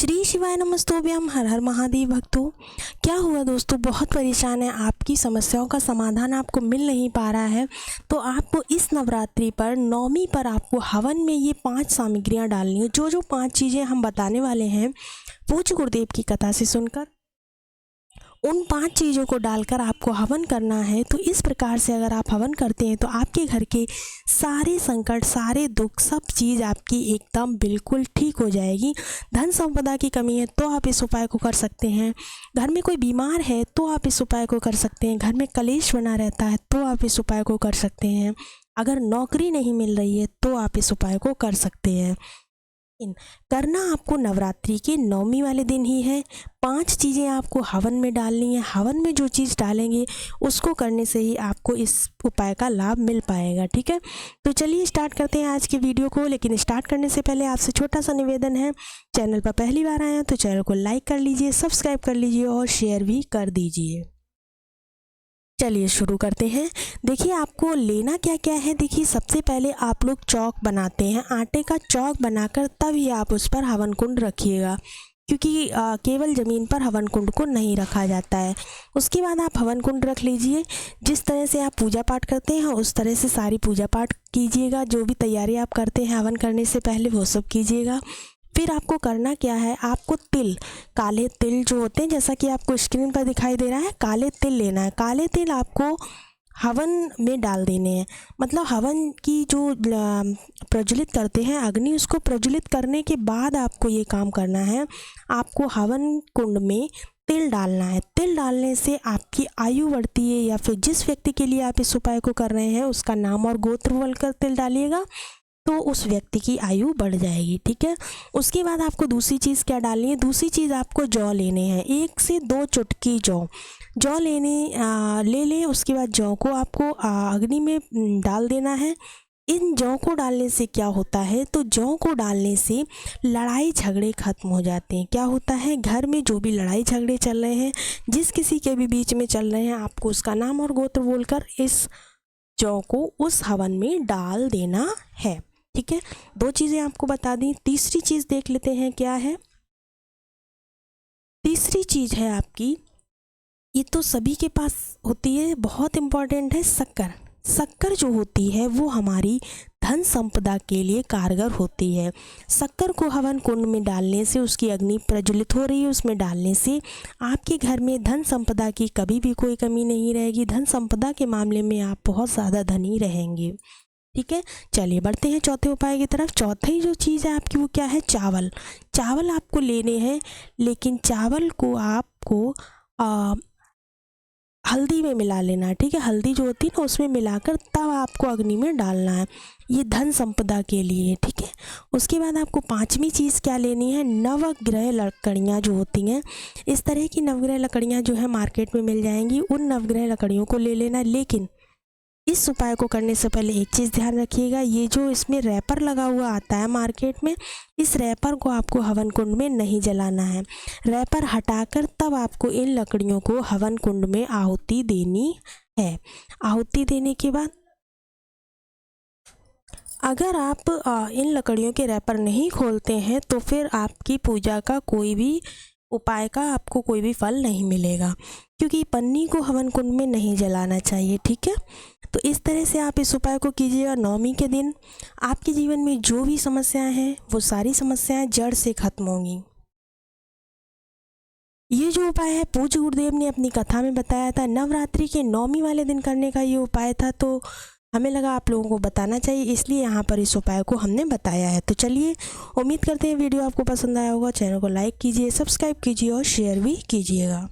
श्री शिवाय नमस्तोभ्यम। हर हर महादेव भक्तों। क्या हुआ दोस्तों, बहुत परेशान है, आपकी समस्याओं का समाधान आपको मिल नहीं पा रहा है, तो आपको इस नवरात्रि पर नवमी पर आपको हवन में ये 5 सामग्रियां डालनी है। जो 5 चीज़ें हम बताने वाले हैं पूज्य गुरुदेव की कथा से सुनकर उन 5 चीज़ों को डालकर आपको हवन करना है। तो इस प्रकार से अगर आप हवन करते हैं तो आपके घर के सारे संकट, सारे दुख, सब चीज़ आपकी एकदम बिल्कुल ठीक हो जाएगी। धन संपदा की कमी है तो आप इस उपाय को कर सकते हैं। घर में कोई बीमार है तो आप इस उपाय को कर सकते हैं। घर में कलेश बना रहता है तो आप इस उपाय को कर सकते हैं। अगर नौकरी नहीं मिल रही है तो आप इस उपाय को कर सकते हैं। करना आपको नवरात्रि के नवमी वाले दिन ही है। 5 चीज़ें आपको हवन में डालनी है। हवन में जो चीज़ डालेंगे उसको करने से ही आपको इस उपाय का लाभ मिल पाएगा। ठीक है, तो चलिए स्टार्ट करते हैं आज के वीडियो को। लेकिन स्टार्ट करने से पहले आपसे छोटा सा निवेदन है, चैनल पर पहली बार आए हैं तो चैनल को लाइक कर लीजिए, सब्सक्राइब कर लीजिए और शेयर भी कर दीजिए। चलिए शुरू करते हैं। देखिए आपको लेना क्या क्या है। देखिए सबसे पहले आप लोग चौक बनाते हैं, आटे का चौक बनाकर तब ही आप उस पर हवन कुंड रखिएगा, क्योंकि केवल ज़मीन पर हवन कुंड को नहीं रखा जाता है। उसके बाद आप हवन कुंड रख लीजिए। जिस तरह से आप पूजा पाठ करते हैं उस तरह से सारी पूजा पाठ कीजिएगा। जो भी तैयारी आप करते हैं हवन करने से पहले वो सब कीजिएगा। फिर आपको करना क्या है, आपको तिल, काले तिल जो होते हैं, जैसा कि आपको स्क्रीन पर दिखाई दे रहा है, काले तिल लेना है। काले तिल आपको हवन में डाल देने हैं। मतलब हवन की जो प्रज्वलित करते हैं अग्नि, उसको प्रज्वलित करने के बाद आपको ये काम करना है। आपको हवन कुंड में तिल डालना है। तिल डालने से आपकी आयु बढ़ती है, या फिर जिस व्यक्ति के लिए आप इस उपाय को कर रहे हैं उसका नाम और गोत्र बोलकर तिल डालिएगा तो उस व्यक्ति की आयु बढ़ जाएगी। ठीक है, उसके बाद आपको दूसरी चीज़ क्या डालनी है। दूसरी चीज़ आपको जौ लेने हैं, 1 से 2 चुटकी जौ ले लें। उसके बाद जौ को आपको अग्नि में डाल देना है। इन जौ को डालने से क्या होता है, तो जौ को डालने से लड़ाई झगड़े खत्म हो जाते हैं। क्या होता है, घर में जो भी लड़ाई झगड़े चल रहे हैं, जिस किसी के भी बीच में चल रहे हैं, आपको उसका नाम और गोत्र बोलकर इस जौ को उस हवन में डाल देना है। ठीक है, 2 चीज़ें आपको बता दी। तीसरी चीज़ देख लेते हैं क्या है। तीसरी चीज़ है आपकी, ये तो सभी के पास होती है, बहुत इम्पॉर्टेंट है, शक्कर। शक्कर जो होती है वो हमारी धन संपदा के लिए कारगर होती है। शक्कर को हवन कुंड में डालने से, उसकी अग्नि प्रज्वलित हो रही है उसमें डालने से आपके घर में धन संपदा की कभी भी कोई कमी नहीं रहेगी। धन संपदा के मामले में आप बहुत ज़्यादा धनी रहेंगे। ठीक है, चलिए बढ़ते हैं चौथे उपाय की तरफ। चौथी जो चीज़ है आपकी वो क्या है, चावल। चावल आपको लेने हैं, लेकिन चावल को आपको हल्दी में मिला लेना है। ठीक है, हल्दी जो होती है ना उसमें मिलाकर तब आपको अग्नि में डालना है, ये धन संपदा के लिए। ठीक है, उसके बाद आपको 5वीं चीज़ क्या लेनी है, नवग्रह लकड़ियाँ जो होती हैं, इस तरह की नवग्रह लकड़ियाँ जो है मार्केट में मिल जाएंगी, उन नवग्रह लकड़ियों को ले लेना। लेकिन इस उपाय को करने से पहले एक चीज़ ध्यान रखिएगा, ये जो इसमें रैपर लगा हुआ आता है मार्केट में, इस रैपर को आपको हवन कुंड में नहीं जलाना है। रैपर हटाकर तब आपको इन लकड़ियों को हवन कुंड में आहुति देनी है। आहुति देने के बाद अगर आप इन लकड़ियों के रैपर नहीं खोलते हैं तो फिर आपकी पूजा का कोई भी उपाय का आपको कोई भी फल नहीं मिलेगा, क्योंकि पन्नी को हवन कुंड में नहीं जलाना चाहिए। ठीक है, तो इस तरह से आप इस उपाय को कीजिएगा। नवमी के दिन आपके जीवन में जो भी समस्याएं हैं वो सारी समस्याएं जड़ से खत्म होंगी। ये जो उपाय है पूज्य गुरुदेव ने अपनी कथा में बताया था, नवरात्रि के नवमी वाले दिन करने का ये उपाय था, तो हमें लगा आप लोगों को बताना चाहिए, इसलिए यहाँ पर इस उपाय को हमने बताया है। तो चलिए, उम्मीद करते हैं वीडियो आपको पसंद आया होगा। चैनल को लाइक कीजिए, सब्सक्राइब कीजिए और शेयर भी कीजिएगा।